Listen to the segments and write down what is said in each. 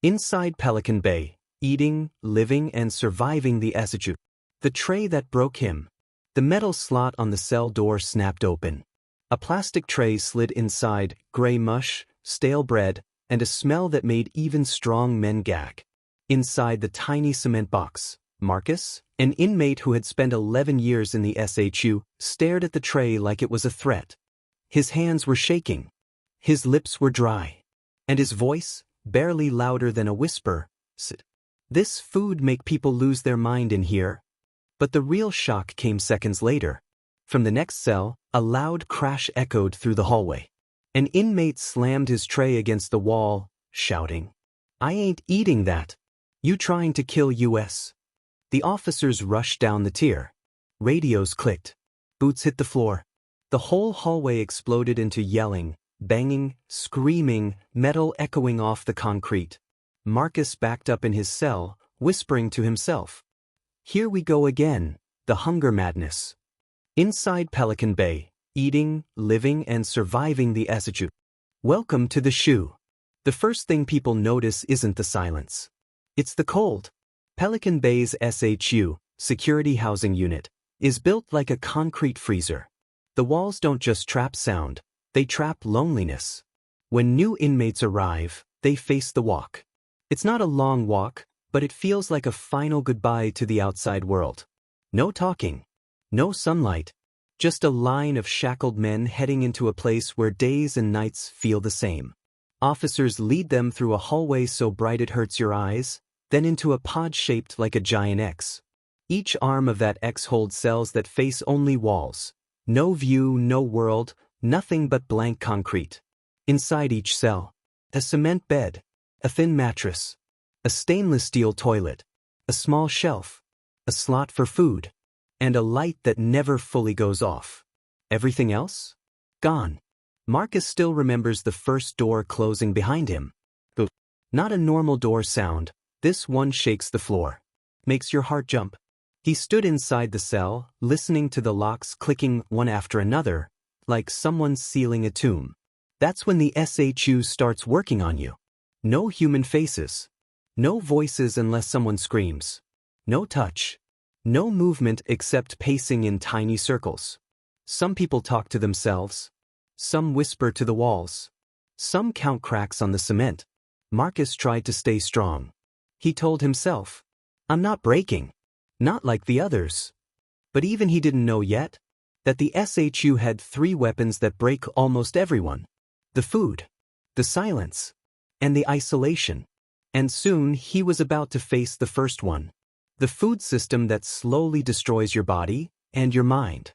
Inside Pelican Bay, eating, living, and surviving the SHU. The tray that broke him. The metal slot on the cell door snapped open. A plastic tray slid inside, gray mush, stale bread, and a smell that made even strong men gag. Inside the tiny cement box, Marcus, an inmate who had spent 11 years in the SHU, stared at the tray like it was a threat. His hands were shaking. His lips were dry. And his voice, barely louder than a whisper, said, "This food make people lose their mind in here." But the real shock came seconds later. From the next cell, a loud crash echoed through the hallway. An inmate slammed his tray against the wall, shouting, "I ain't eating that. You trying to kill us?" The officers rushed down the tier. Radios clicked. Boots hit the floor. The whole hallway exploded into yelling, banging, screaming, metal echoing off the concrete. Marcus backed up in his cell, whispering to himself, "Here we go again, the hunger madness." Inside Pelican Bay, eating, living, and surviving the SHU. Welcome to the SHU. The first thing people notice isn't the silence. It's the cold. Pelican Bay's SHU, Security Housing Unit, is built like a concrete freezer. The walls don't just trap sound, they trap loneliness. When new inmates arrive, they face the walk. It's not a long walk, but it feels like a final goodbye to the outside world. No talking. No sunlight. Just a line of shackled men heading into a place where days and nights feel the same. Officers lead them through a hallway so bright it hurts your eyes, then into a pod shaped like a giant X. Each arm of that X holds cells that face only walls. No view, no world, nothing but blank concrete. Inside each cell, a cement bed, a thin mattress, a stainless steel toilet, a small shelf, a slot for food, and a light that never fully goes off. Everything else? Gone. Marcus still remembers the first door closing behind him. Not a normal door sound, this one shakes the floor. Makes your heart jump. He stood inside the cell, listening to the locks clicking one after another, like someone sealing a tomb. That's when the SHU starts working on you. No human faces. No voices unless someone screams. No touch. No movement except pacing in tiny circles. Some people talk to themselves. Some whisper to the walls. Some count cracks on the cement. Marcus tried to stay strong. He told himself, "I'm not breaking. Not like the others." But even he didn't know yet that the SHU had 3 weapons that break almost everyone. The food, the silence, and the isolation. And soon he was about to face the first one. The food system that slowly destroys your body and your mind.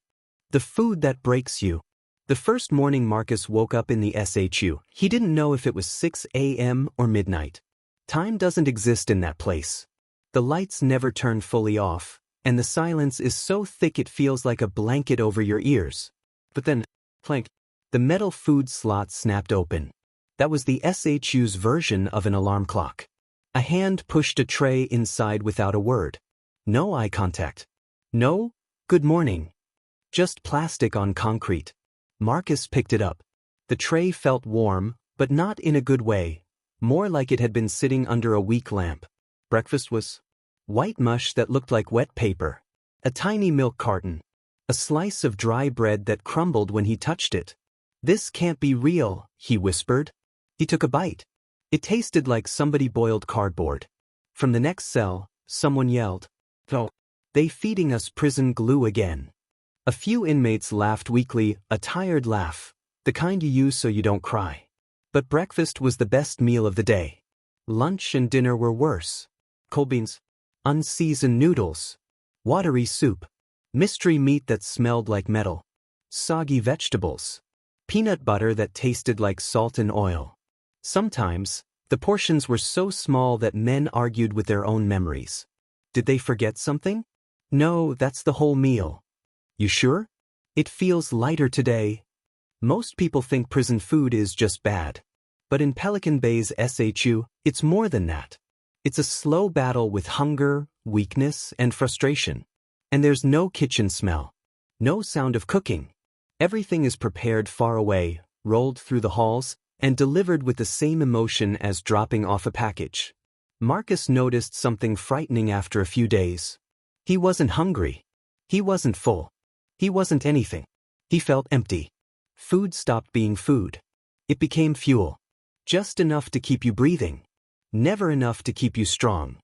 The food that breaks you. The first morning Marcus woke up in the SHU, he didn't know if it was 6 a.m. or midnight. Time doesn't exist in that place. The lights never turn fully off, and the silence is so thick it feels like a blanket over your ears. But then, clank, the metal food slot snapped open. That was the SHU's version of an alarm clock. A hand pushed a tray inside without a word. No eye contact. No, "Good morning." Just plastic on concrete. Marcus picked it up. The tray felt warm, but not in a good way. More like it had been sitting under a weak lamp. Breakfast was white mush that looked like wet paper. A tiny milk carton. A slice of dry bread that crumbled when he touched it. "This can't be real," he whispered. He took a bite. It tasted like somebody boiled cardboard. From the next cell, someone yelled, "Oh, they feeding us prison glue again." A few inmates laughed weakly, a tired laugh, the kind you use so you don't cry. But breakfast was the best meal of the day. Lunch and dinner were worse. Cold beans, unseasoned noodles, watery soup, mystery meat that smelled like metal, soggy vegetables, peanut butter that tasted like salt and oil. Sometimes, the portions were so small that men argued with their own memories. Did they forget something? No, that's the whole meal. You sure? It feels lighter today. Most people think prison food is just bad. But in Pelican Bay's SHU, it's more than that. It's a slow battle with hunger, weakness, and frustration. And there's no kitchen smell. No sound of cooking. Everything is prepared far away, rolled through the halls, and delivered with the same emotion as dropping off a package. Marcus noticed something frightening after a few days. He wasn't hungry. He wasn't full. He wasn't anything. He felt empty. Food stopped being food. It became fuel. Just enough to keep you breathing. Never enough to keep you strong.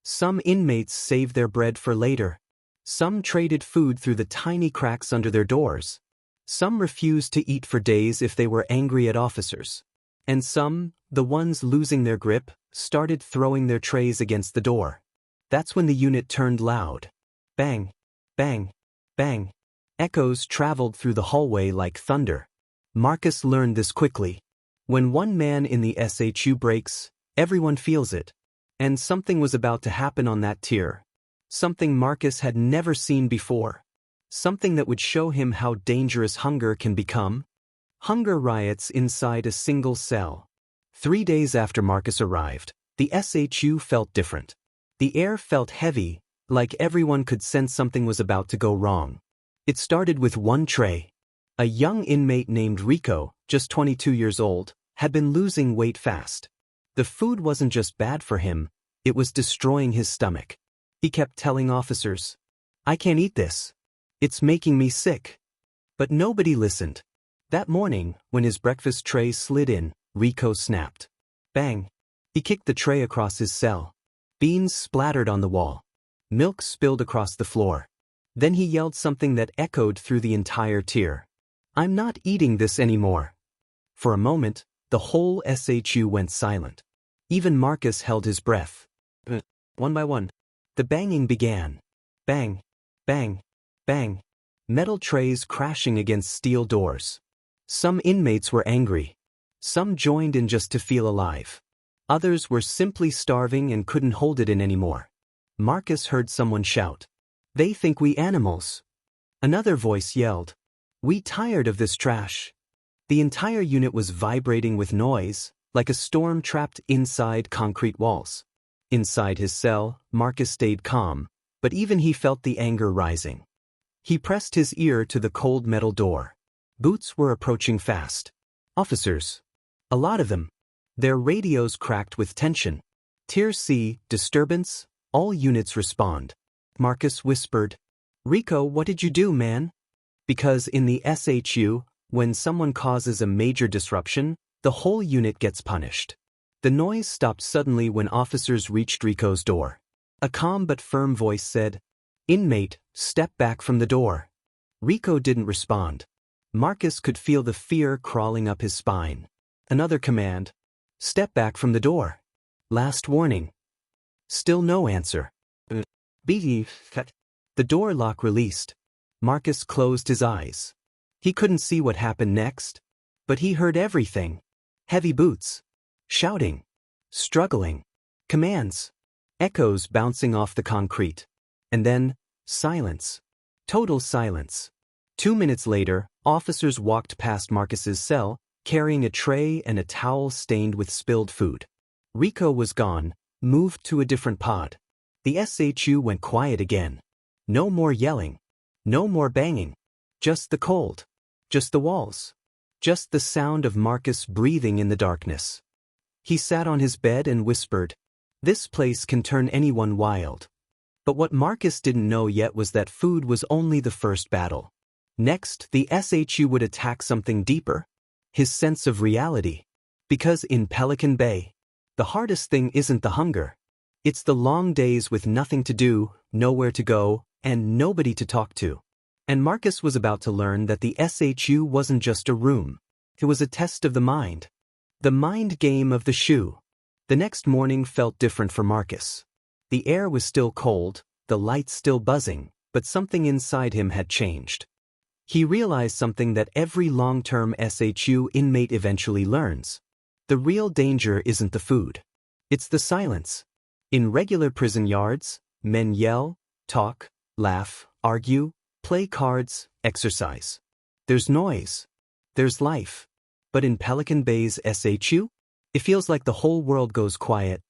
Some inmates saved their bread for later. Some traded food through the tiny cracks under their doors. Some refused to eat for days if they were angry at officers. And some, the ones losing their grip, started throwing their trays against the door. That's when the unit turned loud. Bang, bang, bang. Echoes traveled through the hallway like thunder. Marcus learned this quickly. When one man in the SHU breaks, everyone feels it. And something was about to happen on that tier. Something Marcus had never seen before. Something that would show him how dangerous hunger can become. Hunger riots inside a single cell. 3 days after Marcus arrived, the SHU felt different. The air felt heavy, like everyone could sense something was about to go wrong. It started with one tray. A young inmate named Rico, just 22 years old, had been losing weight fast. The food wasn't just bad for him, it was destroying his stomach. He kept telling officers, "I can't eat this. It's making me sick." But nobody listened. That morning, when his breakfast tray slid in, Rico snapped. Bang! He kicked the tray across his cell. Beans splattered on the wall. Milk spilled across the floor. Then he yelled something that echoed through the entire tier. "I'm not eating this anymore." For a moment, the whole SHU went silent. Even Marcus held his breath. One by one, the banging began. Bang, bang, bang. Metal trays crashing against steel doors. Some inmates were angry. Some joined in just to feel alive. Others were simply starving and couldn't hold it in anymore. Marcus heard someone shout, "They think we animals." Another voice yelled, "We tired of this trash." The entire unit was vibrating with noise, like a storm trapped inside concrete walls. Inside his cell, Marcus stayed calm, but even he felt the anger rising. He pressed his ear to the cold metal door. Boots were approaching fast. Officers. A lot of them. Their radios cracked with tension. Tier C, disturbance, all units respond. Marcus whispered, "Rico, what did you do, man?" Because in the SHU, when someone causes a major disruption, the whole unit gets punished. The noise stopped suddenly when officers reached Rico's door. A calm but firm voice said, "Inmate, step back from the door." Rico didn't respond. Marcus could feel the fear crawling up his spine. Another command, "Step back from the door." Last warning. Still no answer. The door lock released. Marcus closed his eyes. He couldn't see what happened next, but he heard everything. Heavy boots. Shouting. Struggling. Commands. Echoes bouncing off the concrete. And then, silence. Total silence. 2 minutes later, officers walked past Marcus's cell, carrying a tray and a towel stained with spilled food. Rico was gone, moved to a different pod. The SHU went quiet again. No more yelling. No more banging. Just the cold. Just the walls. Just the sound of Marcus breathing in the darkness. He sat on his bed and whispered, "This place can turn anyone wild." But what Marcus didn't know yet was that food was only the first battle. Next, the SHU would attack something deeper. His sense of reality. Because in Pelican Bay, the hardest thing isn't the hunger. It's the long days with nothing to do, nowhere to go, and nobody to talk to. And Marcus was about to learn that the SHU wasn't just a room. It was a test of the mind. The mind game of the SHU. The next morning felt different for Marcus. The air was still cold, the lights still buzzing, but something inside him had changed. He realized something that every long-term SHU inmate eventually learns. The real danger isn't the food. It's the silence. In regular prison yards, men yell, talk, laugh, argue, play cards, exercise. There's noise. There's life. But in Pelican Bay's SHU, it feels like the whole world goes quiet.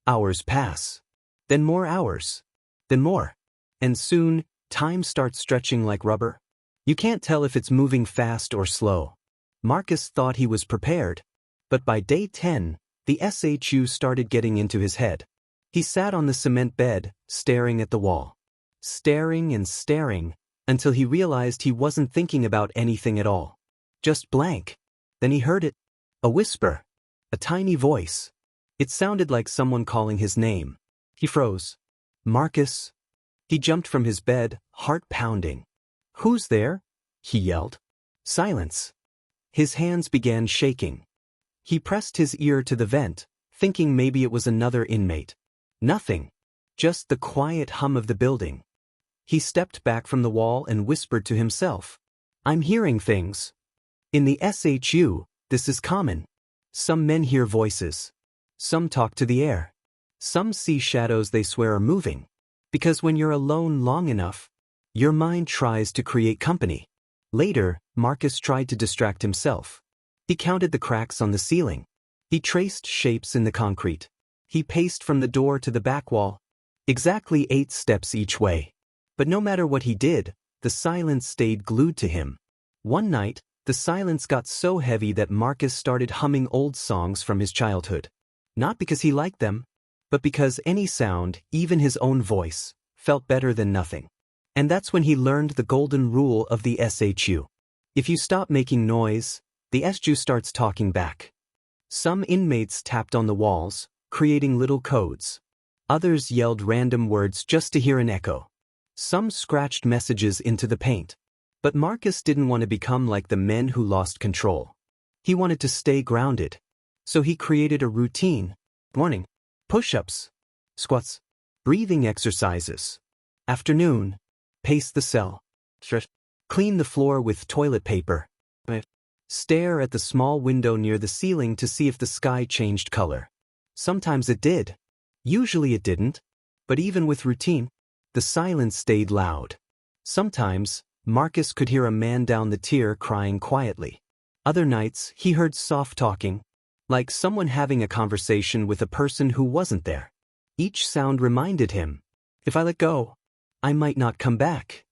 Hours pass. Then more hours. Then more. And soon, time starts stretching like rubber. You can't tell if it's moving fast or slow. Marcus thought he was prepared. But by day 10, the SHU started getting into his head. He sat on the cement bed, staring at the wall. Staring and staring, until he realized he wasn't thinking about anything at all. Just blank. Then he heard it. A whisper. A tiny voice. It sounded like someone calling his name. He froze. Marcus. He jumped from his bed, heart pounding. Who's there? He yelled. Silence. His hands began shaking. He pressed his ear to the vent, thinking maybe it was another inmate. Nothing. Just the quiet hum of the building. He stepped back from the wall and whispered to himself. I'm hearing things. In the SHU, this is common. Some men hear voices. Some talk to the air. Some see shadows they swear are moving. Because when you're alone long enough, your mind tries to create company. Later, Marcus tried to distract himself. He counted the cracks on the ceiling. He traced shapes in the concrete. He paced from the door to the back wall. Exactly 8 steps each way. But no matter what he did, the silence stayed glued to him. One night, the silence got so heavy that Marcus started humming old songs from his childhood. Not because he liked them, but because any sound, even his own voice, felt better than nothing. And that's when he learned the golden rule of the SHU. If you stop making noise, the SHU starts talking back. Some inmates tapped on the walls, creating little codes. Others yelled random words just to hear an echo. Some scratched messages into the paint. But Marcus didn't want to become like the men who lost control. He wanted to stay grounded. So he created a routine. Morning. Push-ups. Squats. Breathing exercises. Afternoon. Pace the cell. Clean the floor with toilet paper. Stare at the small window near the ceiling to see if the sky changed color. Sometimes it did. Usually it didn't. But even with routine, the silence stayed loud. Sometimes, Marcus could hear a man down the tier crying quietly. Other nights, he heard soft talking, like someone having a conversation with a person who wasn't there. Each sound reminded him, if I let go, I might not come back.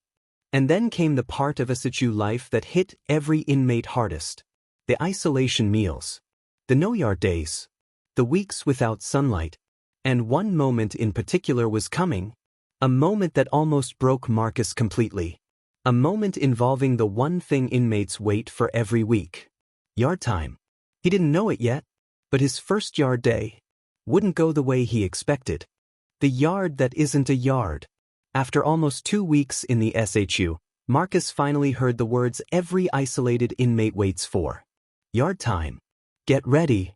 And then came the part of SHU life that hit every inmate hardest. The isolation meals. The no-yard days. The weeks without sunlight. And one moment in particular was coming. A moment that almost broke Marcus completely. A moment involving the one thing inmates wait for every week. Yard time. He didn't know it yet, but his first yard day wouldn't go the way he expected. The yard that isn't a yard. After almost 2 weeks in the SHU, Marcus finally heard the words every isolated inmate waits for. Yard time. Get ready.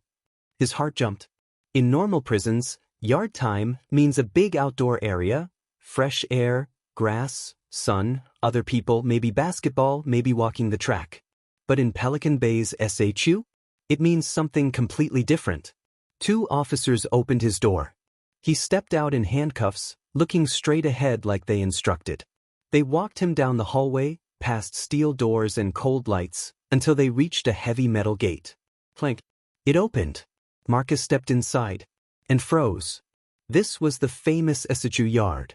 His heart jumped. In normal prisons, yard time means a big outdoor area, fresh air, grass, sun, other people, maybe basketball, maybe walking the track. But in Pelican Bay's SHU, it means something completely different. 2 officers opened his door. He stepped out in handcuffs, looking straight ahead like they instructed. They walked him down the hallway, past steel doors and cold lights, until they reached a heavy metal gate. Clank. It opened. Marcus stepped inside and froze. This was the famous SHU yard.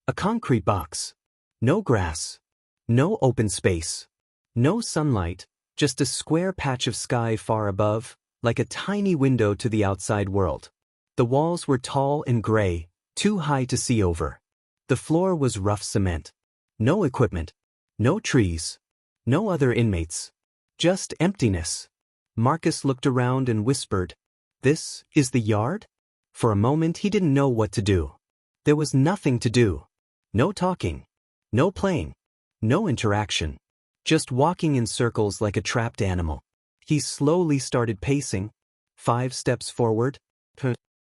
A concrete box. No grass. No open space. No sunlight, just a square patch of sky far above, like a tiny window to the outside world. The walls were tall and gray, too high to see over. The floor was rough cement. No equipment. No trees. No other inmates. Just emptiness. Marcus looked around and whispered, "This is the yard?" For a moment he didn't know what to do. There was nothing to do. No talking. No playing. No interaction. Just walking in circles like a trapped animal. He slowly started pacing. 5 steps forward.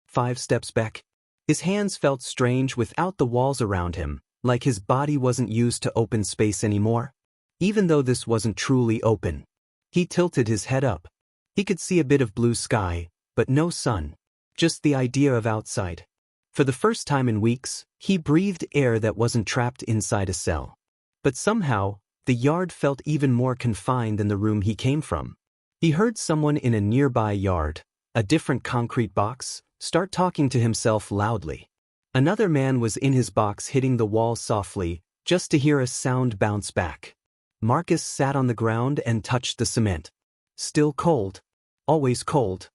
5 steps back. His hands felt strange without the walls around him, like his body wasn't used to open space anymore. Even though this wasn't truly open. He tilted his head up. He could see a bit of blue sky, but no sun. Just the idea of outside. For the first time in weeks, he breathed air that wasn't trapped inside a cell. But somehow, the yard felt even more confined than the room he came from. He heard someone in a nearby yard, a different concrete box, start talking to himself loudly. Another man was in his box hitting the wall softly, just to hear a sound bounce back. Marcus sat on the ground and touched the cement. Still cold. Always cold.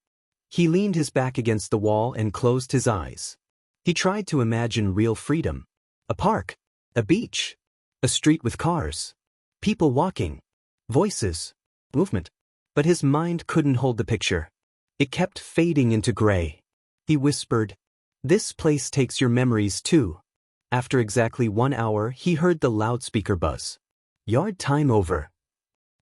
He leaned his back against the wall and closed his eyes. He tried to imagine real freedom. A park. A beach. A street with cars. People walking. Voices. Movement. But his mind couldn't hold the picture. It kept fading into gray. He whispered, "This place takes your memories too." After exactly 1 hour, he heard the loudspeaker buzz. "Yard time over."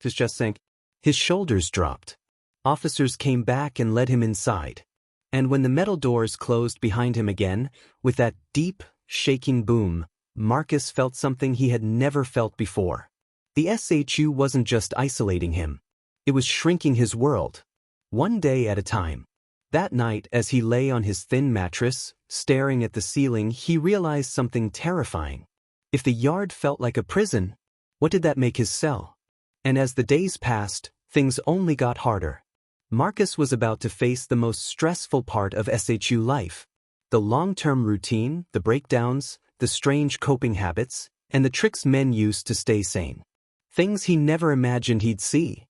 His chest sank. His shoulders dropped. Officers came back and led him inside. And when the metal doors closed behind him again, with that deep, shaking boom, Marcus felt something he had never felt before. The SHU wasn't just isolating him. It was shrinking his world. One day at a time. That night, as he lay on his thin mattress, staring at the ceiling, he realized something terrifying. If the yard felt like a prison, what did that make his cell? And as the days passed, things only got harder. Marcus was about to face the most stressful part of SHU life. The long-term routine, the breakdowns, the strange coping habits, and the tricks men used to stay sane. Things he never imagined he'd see.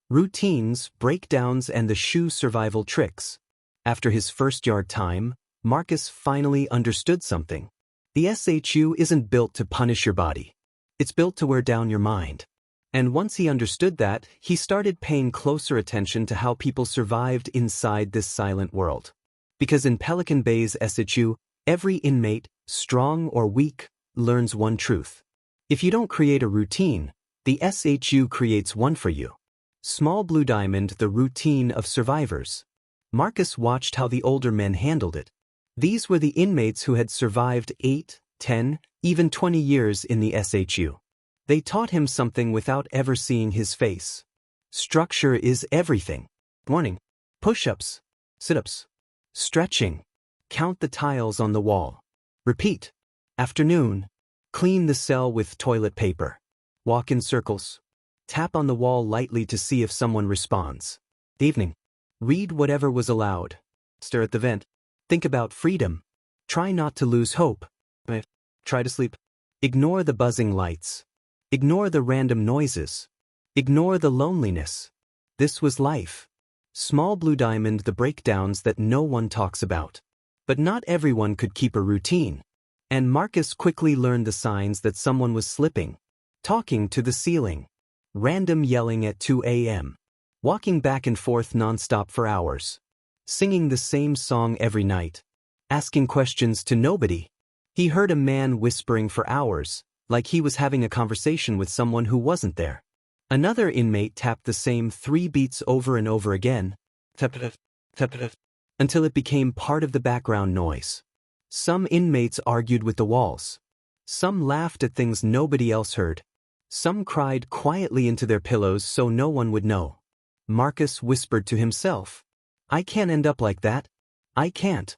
Routines, breakdowns, and the SHU survival tricks. After his first yard time, Marcus finally understood something. The SHU isn't built to punish your body. It's built to wear down your mind. And once he understood that, he started paying closer attention to how people survived inside this silent world. Because in Pelican Bay's SHU, every inmate, strong or weak, learns one truth. If you don't create a routine, the SHU creates one for you. Small Blue Diamond, the routine of survivors. Marcus watched how the older men handled it. These were the inmates who had survived 8, 10, even 20 years in the SHU. They taught him something without ever seeing his face. Structure is everything. Morning. Push-ups. Sit-ups. Stretching. Count the tiles on the wall. Repeat. Afternoon. Clean the cell with toilet paper. Walk in circles. Tap on the wall lightly to see if someone responds. Evening. Read whatever was allowed. Stare at the vent. Think about freedom. Try not to lose hope. Try to sleep. Ignore the buzzing lights. Ignore the random noises. Ignore the loneliness. This was life. Small Blue Diamond, the breakdowns that no one talks about. But not everyone could keep a routine. And Marcus quickly learned the signs that someone was slipping. Talking to the ceiling. Random yelling at 2 a.m. Walking back and forth nonstop for hours. Singing the same song every night. Asking questions to nobody. He heard a man whispering for hours, like he was having a conversation with someone who wasn't there. Another inmate tapped the same 3 beats over and over again, until it became part of the background noise. Some inmates argued with the walls. Some laughed at things nobody else heard. Some cried quietly into their pillows so no one would know. Marcus whispered to himself, "I can't end up like that. I can't."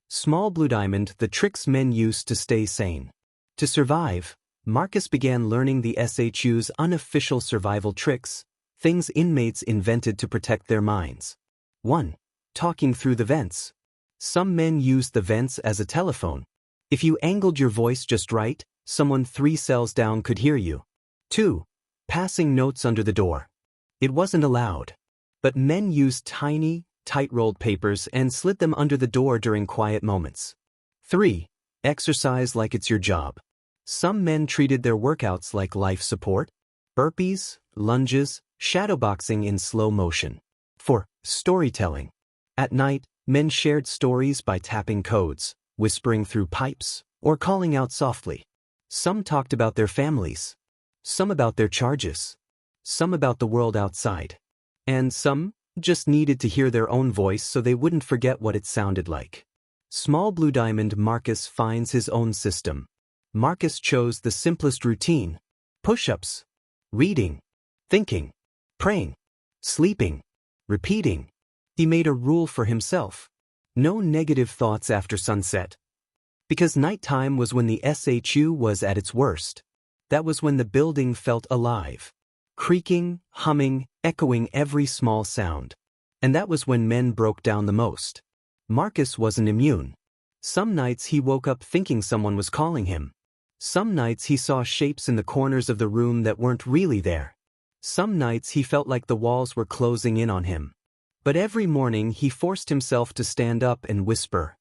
Small Blue Diamond, the tricks men used to stay sane. To survive, Marcus began learning the SHU's unofficial survival tricks, things inmates invented to protect their minds. 1. Talking through the vents. Some men used the vents as a telephone. If you angled your voice just right, someone 3 cells down could hear you. 2. Passing notes under the door. It wasn't allowed. But men used tiny, tight-rolled papers and slid them under the door during quiet moments. 3. Exercise like it's your job. Some men treated their workouts like life support. Burpees, lunges, shadowboxing in slow motion. 4. Storytelling. At night, men shared stories by tapping codes, whispering through pipes, or calling out softly. Some talked about their families. Some about their charges. Some about the world outside. And some just needed to hear their own voice so they wouldn't forget what it sounded like. Small Blue Diamond, Marcus finds his own system. Marcus chose the simplest routine. Push-ups. Reading. Thinking. Praying. Sleeping. Repeating. He made a rule for himself. No negative thoughts after sunset. Because nighttime was when the SHU was at its worst. That was when the building felt alive. Creaking, humming, echoing every small sound. And that was when men broke down the most. Marcus wasn't immune. Some nights he woke up thinking someone was calling him. Some nights he saw shapes in the corners of the room that weren't really there. Some nights he felt like the walls were closing in on him. But every morning he forced himself to stand up and whisper,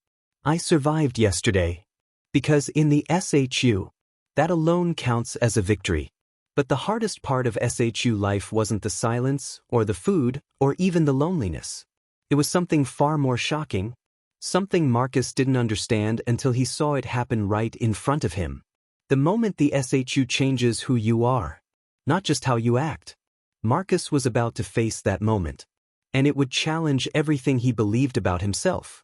I survived yesterday. Because in the SHU, that alone counts as a victory. But the hardest part of SHU life wasn't the silence, or the food, or even the loneliness. It was something far more shocking, something Marcus didn't understand until he saw it happen right in front of him. The moment the SHU changes who you are, not just how you act. Marcus was about to face that moment. And it would challenge everything he believed about himself.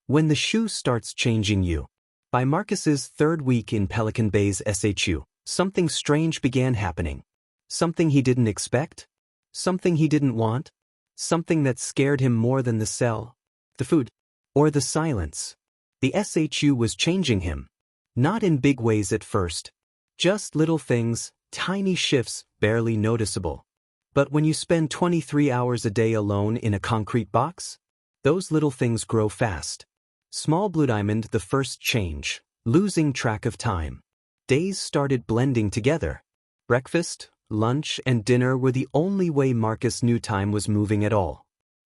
When the SHU starts changing you. By Marcus's third week in Pelican Bay's SHU, something strange began happening. Something he didn't expect. Something he didn't want. Something that scared him more than the cell, the food, or the silence. The SHU was changing him. Not in big ways at first. Just little things, tiny shifts, barely noticeable. But when you spend 23 hours a day alone in a concrete box, those little things grow fast. Small Blue Diamond, the first change, losing track of time. Days started blending together. Breakfast, lunch, and dinner were the only way Marcus knew time was moving at all.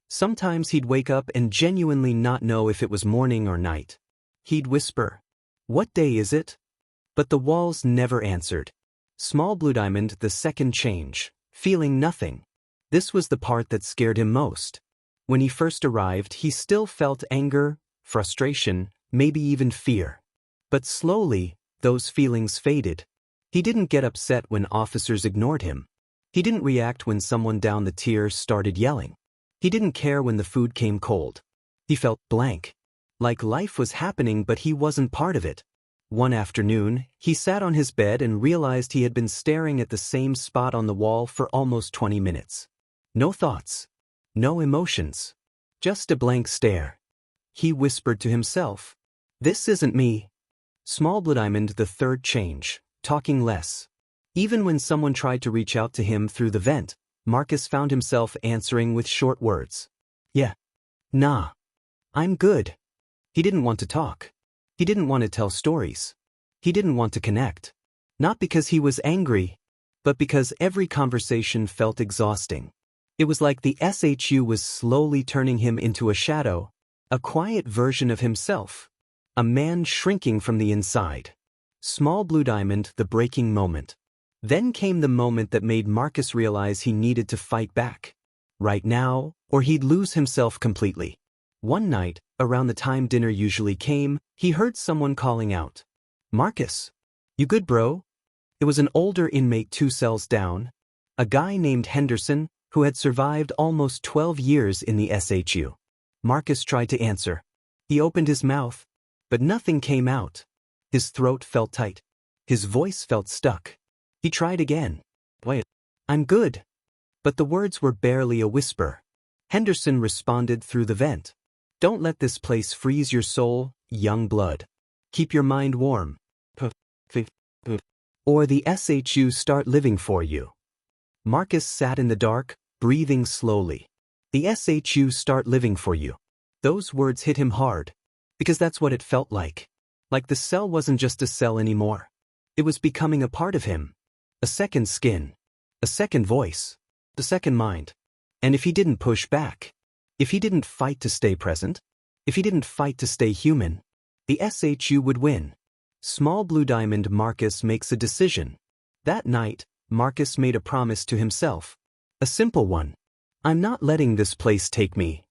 Sometimes he'd wake up and genuinely not know if it was morning or night. He'd whisper, "What day is it?" But the walls never answered. Small Blue Diamond, the second change, feeling nothing. This was the part that scared him most. When he first arrived, he still felt anger, frustration, maybe even fear. But slowly, those feelings faded. He didn't get upset when officers ignored him. He didn't react when someone down the tier started yelling. He didn't care when the food came cold. He felt blank. Like life was happening but he wasn't part of it. One afternoon, he sat on his bed and realized he had been staring at the same spot on the wall for almost 20 minutes. No thoughts. No emotions. Just a blank stare. He whispered to himself, "This isn't me." Small Blue Diamond, the third change, talking less. Even when someone tried to reach out to him through the vent, Marcus found himself answering with short words. "Yeah. Nah. I'm good." He didn't want to talk. He didn't want to tell stories. He didn't want to connect. Not because he was angry, but because every conversation felt exhausting. It was like the SHU was slowly turning him into a shadow, a quiet version of himself. A man shrinking from the inside. Small Blue Diamond, the breaking moment. Then came the moment that made Marcus realize he needed to fight back. Right now, or he'd lose himself completely. One night, around the time dinner usually came, he heard someone calling out, "Marcus, you good, bro?" It was an older inmate 2 cells down, a guy named Henderson, who had survived almost 12 years in the SHU. Marcus tried to answer. He opened his mouth, but nothing came out. His throat felt tight. His voice felt stuck. He tried again. "Wait, I'm good." But the words were barely a whisper. Henderson responded through the vent. "Don't let this place freeze your soul, young blood. Keep your mind warm. Or the SHU start living for you." Marcus sat in the dark, breathing slowly. The SHU start living for you. Those words hit him hard. Because that's what it felt like. Like the cell wasn't just a cell anymore. It was becoming a part of him. A second skin. A second voice. A second mind. And if he didn't push back, if he didn't fight to stay present, if he didn't fight to stay human, the SHU would win. Small Blue Diamond Marcus makes a decision. That night, Marcus made a promise to himself. A simple one. "I'm not letting this place take me."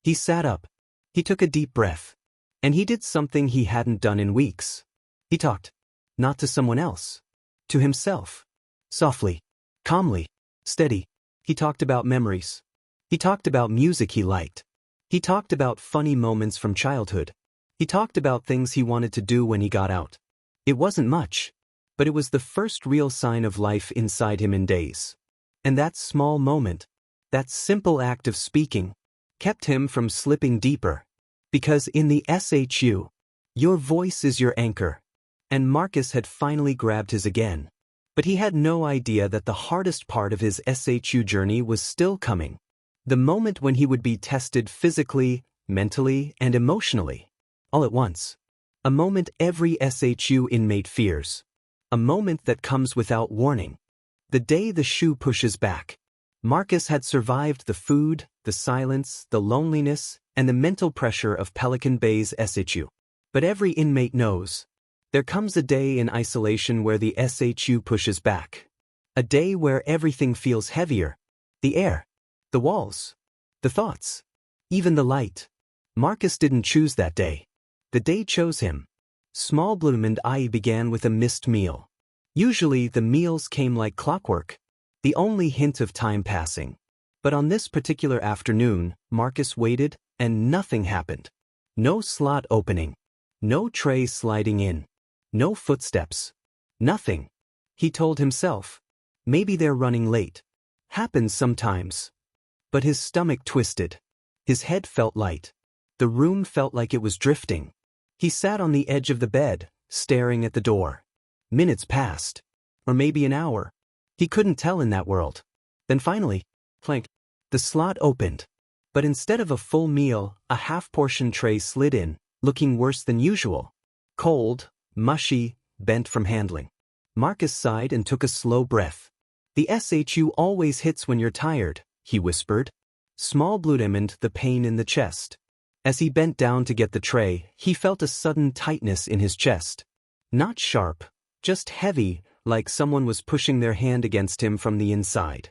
He sat up. He took a deep breath. And he did something he hadn't done in weeks. He talked. Not to someone else. To himself. Softly. Calmly. Steady. He talked about memories. He talked about music he liked. He talked about funny moments from childhood. He talked about things he wanted to do when he got out. It wasn't much, but it was the first real sign of life inside him in days. And that small moment, that simple act of speaking, kept him from slipping deeper. Because in the SHU, your voice is your anchor. And Marcus had finally grabbed his again. But he had no idea that the hardest part of his SHU journey was still coming. The moment when he would be tested physically, mentally, and emotionally. All at once. A moment every SHU inmate fears. A moment that comes without warning. The day the SHU pushes back. Marcus had survived the food, the silence, the loneliness, and the mental pressure of Pelican Bay's SHU. But every inmate knows. There comes a day in isolation where the SHU pushes back. A day where everything feels heavier. The air. The walls. The thoughts. Even the light. Marcus didn't choose that day. The day chose him. Small Bloom and I began with a missed meal. Usually the meals came like clockwork. The only hint of time passing. But on this particular afternoon, Marcus waited, and nothing happened. No slot opening. No tray sliding in. No footsteps. Nothing. He told himself. Maybe they're running late. Happens sometimes. But his stomach twisted. His head felt light. The room felt like it was drifting. He sat on the edge of the bed, staring at the door. Minutes passed. Or maybe an hour. He couldn't tell in that world. Then finally, clank, the slot opened. But instead of a full meal, a half-portion tray slid in, looking worse than usual. Cold, mushy, bent from handling. Marcus sighed and took a slow breath. The SHU always hits when you're tired, he whispered. Small Blue dimmed the pain in the chest. As he bent down to get the tray, he felt a sudden tightness in his chest. Not sharp, just heavy, like someone was pushing their hand against him from the inside.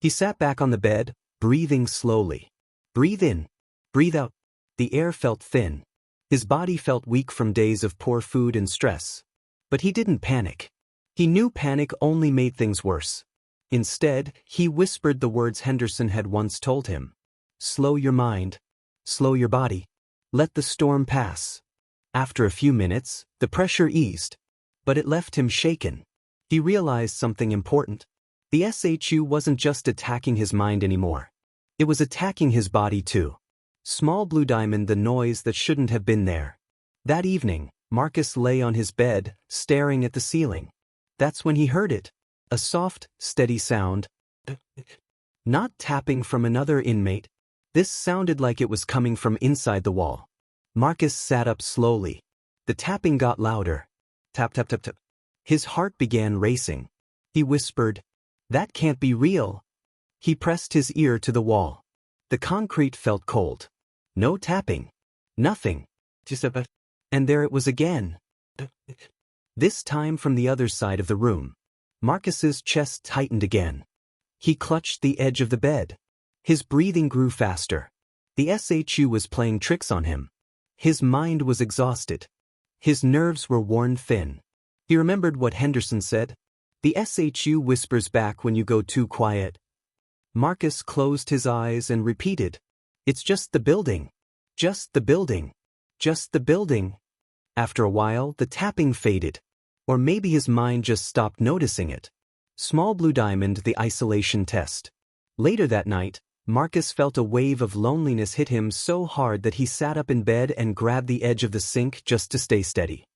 He sat back on the bed, breathing slowly. Breathe in. Breathe out. The air felt thin. His body felt weak from days of poor food and stress. But he didn't panic. He knew panic only made things worse. Instead, he whispered the words Henderson had once told him. Slow your mind. Slow your body. Let the storm pass. After a few minutes, the pressure eased. But it left him shaken. He realized something important. The SHU wasn't just attacking his mind anymore. It was attacking his body too. Small Blue diamond the noise that shouldn't have been there. That evening, Marcus lay on his bed, staring at the ceiling. That's when he heard it. A soft, steady sound. Not tapping from another inmate. This sounded like it was coming from inside the wall. Marcus sat up slowly. The tapping got louder. Tap, tap, tap, tap. His heart began racing. He whispered, "That can't be real." He pressed his ear to the wall. The concrete felt cold. No tapping. Nothing. Just a... And there it was again. This time from the other side of the room. Marcus's chest tightened again. He clutched the edge of the bed. His breathing grew faster. The SHU was playing tricks on him. His mind was exhausted. His nerves were worn thin. He remembered what Henderson said. The SHU whispers back when you go too quiet. Marcus closed his eyes and repeated, "It's just the building. Just the building. Just the building." After a while, the tapping faded. Or maybe his mind just stopped noticing it. Small Blue diamond the isolation test. Later that night, Marcus felt a wave of loneliness hit him so hard that he sat up in bed and grabbed the edge of the sink just to stay steady.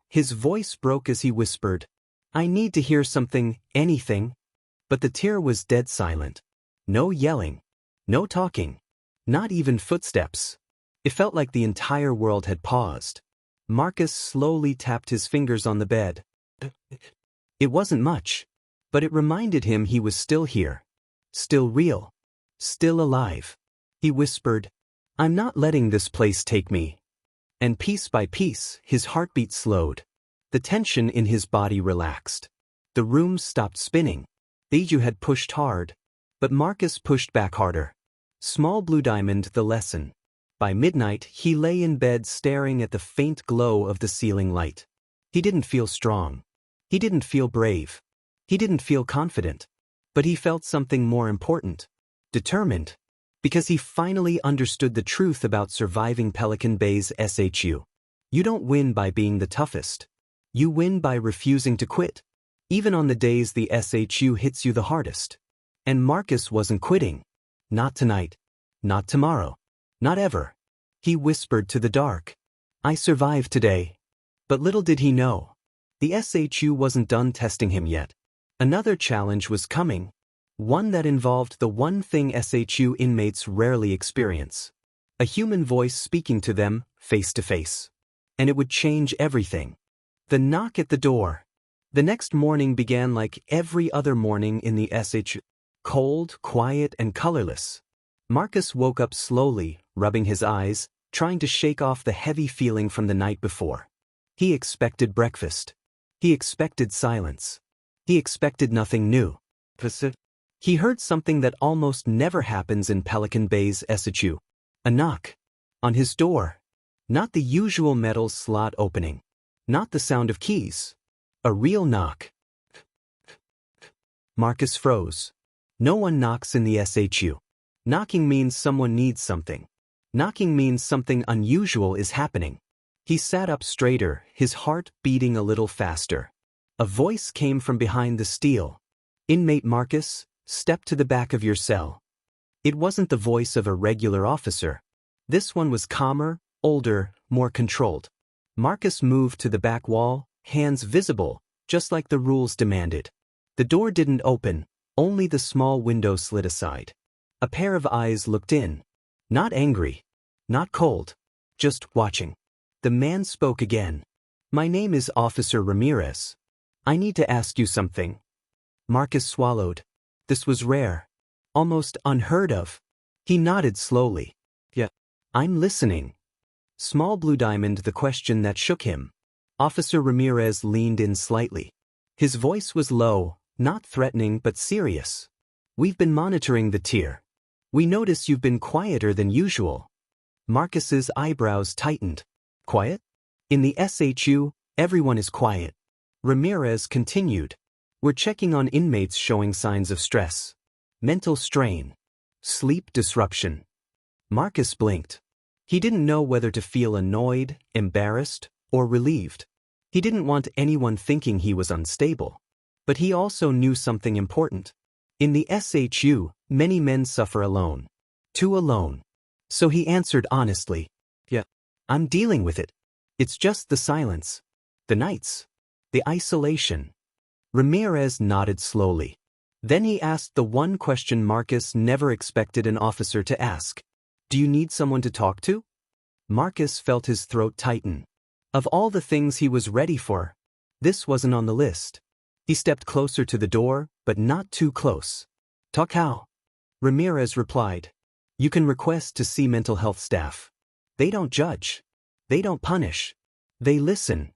His voice broke as he whispered, "I need to hear something, anything." But the tear was dead silent. No yelling. No talking. Not even footsteps. It felt like the entire world had paused. Marcus slowly tapped his fingers on the bed. It wasn't much, but it reminded him he was still here. Still real. Still alive. He whispered, "I'm not letting this place take me." And piece by piece, his heartbeat slowed. The tension in his body relaxed. The room stopped spinning. SHU had pushed hard, but Marcus pushed back harder. Small Blue diamond the lesson. By midnight, he lay in bed staring at the faint glow of the ceiling light. He didn't feel strong. He didn't feel brave. He didn't feel confident. But he felt something more important. Determined. Because he finally understood the truth about surviving Pelican Bay's SHU. You don't win by being the toughest. You win by refusing to quit. Even on the days the SHU hits you the hardest. And Marcus wasn't quitting. Not tonight. Not tomorrow. Not ever. He whispered to the dark, "I survived today." But little did he know. The SHU wasn't done testing him yet. Another challenge was coming. One that involved the one thing SHU inmates rarely experience. A human voice speaking to them, face to face. And it would change everything. The knock at the door. The next morning began like every other morning in the SHU. Cold, quiet, and colorless. Marcus woke up slowly, rubbing his eyes, trying to shake off the heavy feeling from the night before. He expected breakfast. He expected silence. He expected nothing new. He heard something that almost never happens in Pelican Bay's SHU. A knock. On his door. Not the usual metal slot opening. Not the sound of keys. A real knock. Marcus froze. No one knocks in the SHU. Knocking means someone needs something. Knocking means something unusual is happening. He sat up straighter, his heart beating a little faster. A voice came from behind the steel. "Inmate Marcus, step to the back of your cell." It wasn't the voice of a regular officer. This one was calmer, older, more controlled. Marcus moved to the back wall, hands visible, just like the rules demanded. The door didn't open, only the small window slid aside. A pair of eyes looked in. Not angry. Not cold. Just watching. The man spoke again. "My name is Officer Ramirez. I need to ask you something." Marcus swallowed. This was rare. Almost unheard of. He nodded slowly. "Yeah. I'm listening." Small Blue Diamond, the question that shook him. Officer Ramirez leaned in slightly. His voice was low, not threatening but serious. "We've been monitoring the tier. We notice you've been quieter than usual." Marcus's eyebrows tightened. "Quiet? In the SHU, everyone is quiet." Ramirez continued. "We're checking on inmates showing signs of stress. Mental strain. Sleep disruption." Marcus blinked. He didn't know whether to feel annoyed, embarrassed, or relieved. He didn't want anyone thinking he was unstable. But he also knew something important. In the SHU, many men suffer alone. Too alone. So he answered honestly. "Yeah. I'm dealing with it. It's just the silence. The nights. The isolation." Ramirez nodded slowly. Then he asked the one question Marcus never expected an officer to ask. "Do you need someone to talk to?" Marcus felt his throat tighten. Of all the things he was ready for, this wasn't on the list. He stepped closer to the door, but not too close. "Talk how?" Ramirez replied. "You can request to see mental health staff. They don't judge. They don't punish. They listen."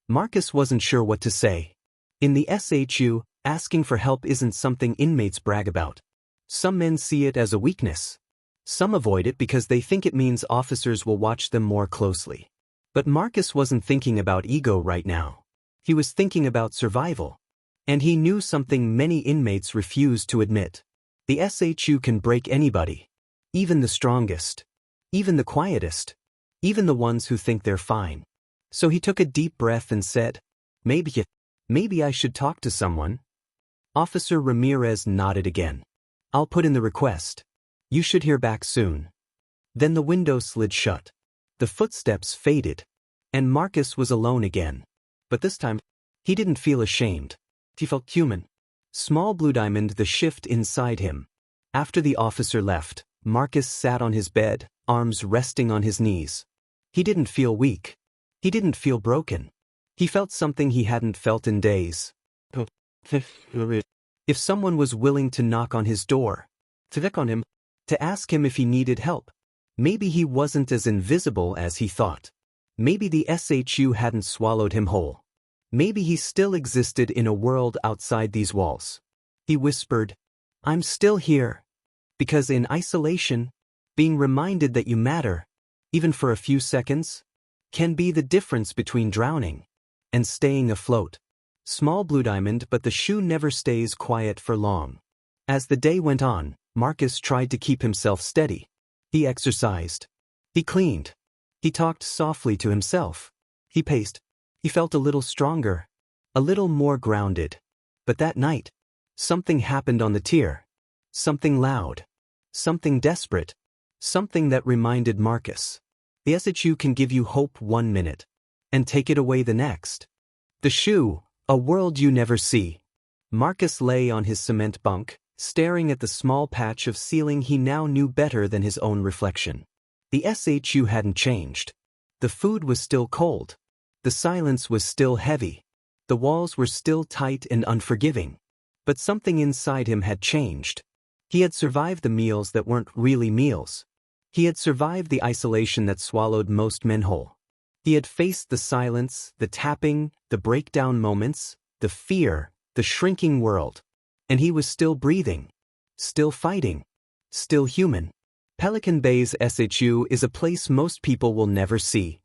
Marcus wasn't sure what to say. In the SHU, asking for help isn't something inmates brag about. Some men see it as a weakness. Some avoid it because they think it means officers will watch them more closely. But Marcus wasn't thinking about ego right now. He was thinking about survival. And he knew something many inmates refuse to admit. The SHU can break anybody. Even the strongest. Even the quietest. Even the ones who think they're fine. So he took a deep breath and said, Maybe I should talk to someone." Officer Ramirez nodded again. "I'll put in the request. You should hear back soon." Then the window slid shut. The footsteps faded. And Marcus was alone again. But this time, he didn't feel ashamed. He felt human. Small Blue Diamond, the shift inside him. After the officer left, Marcus sat on his bed, arms resting on his knees. He didn't feel weak. He didn't feel broken. He felt something he hadn't felt in days. If someone was willing to knock on his door, to check on him, to ask him if he needed help, maybe he wasn't as invisible as he thought. Maybe the SHU hadn't swallowed him whole. Maybe he still existed in a world outside these walls. He whispered, "I'm still here." Because in isolation, being reminded that you matter, even for a few seconds, can be the difference between drowning and staying afloat. Small Blue Diamond, but the SHU never stays quiet for long. As the day went on, Marcus tried to keep himself steady. He exercised. He cleaned. He talked softly to himself. He paced. He felt a little stronger, a little more grounded. But that night, something happened on the tier. Something loud. Something desperate. Something that reminded Marcus. The SHU can give you hope 1 minute and take it away the next. The SHU, a world you never see. Marcus lay on his cement bunk, staring at the small patch of ceiling he now knew better than his own reflection. The SHU hadn't changed. The food was still cold. The silence was still heavy. The walls were still tight and unforgiving. But something inside him had changed. He had survived the meals that weren't really meals. He had survived the isolation that swallowed most men whole. He had faced the silence, the tapping, the breakdown moments, the fear, the shrinking world. And he was still breathing, still fighting, still human. Pelican Bay's SHU is a place most people will never see.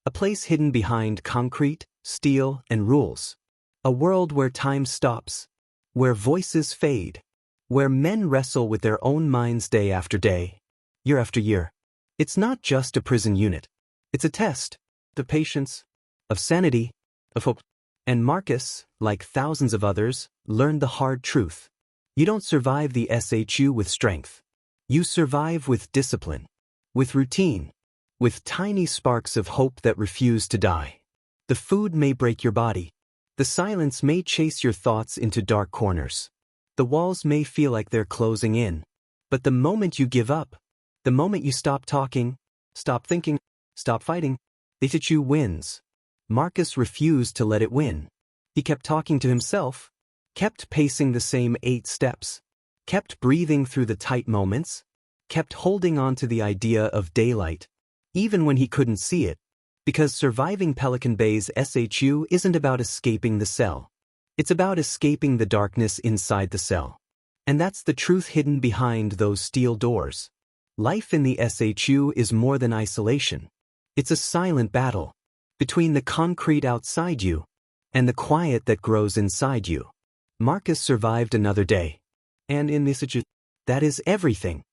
A place hidden behind concrete, steel, and rules. A world where time stops, where voices fade, where men wrestle with their own minds day after day, year after year. It's not just a prison unit. It's a test of patience, of sanity, of hope. And Marcus, like thousands of others, learned the hard truth. You don't survive the SHU with strength. You survive with discipline, with routine, with tiny sparks of hope that refuse to die. The food may break your body. The silence may chase your thoughts into dark corners. The walls may feel like they're closing in. But the moment you give up, the moment you stop talking, stop thinking, stop fighting, the SHU wins. Marcus refused to let it win. He kept talking to himself, kept pacing the same 8 steps, kept breathing through the tight moments, kept holding on to the idea of daylight, even when he couldn't see it, because surviving Pelican Bay's SHU isn't about escaping the cell. It's about escaping the darkness inside the cell. And that's the truth hidden behind those steel doors. Life in the SHU is more than isolation. It's a silent battle between the concrete outside you and the quiet that grows inside you. Marcus survived another day. And in this SHU, that is everything.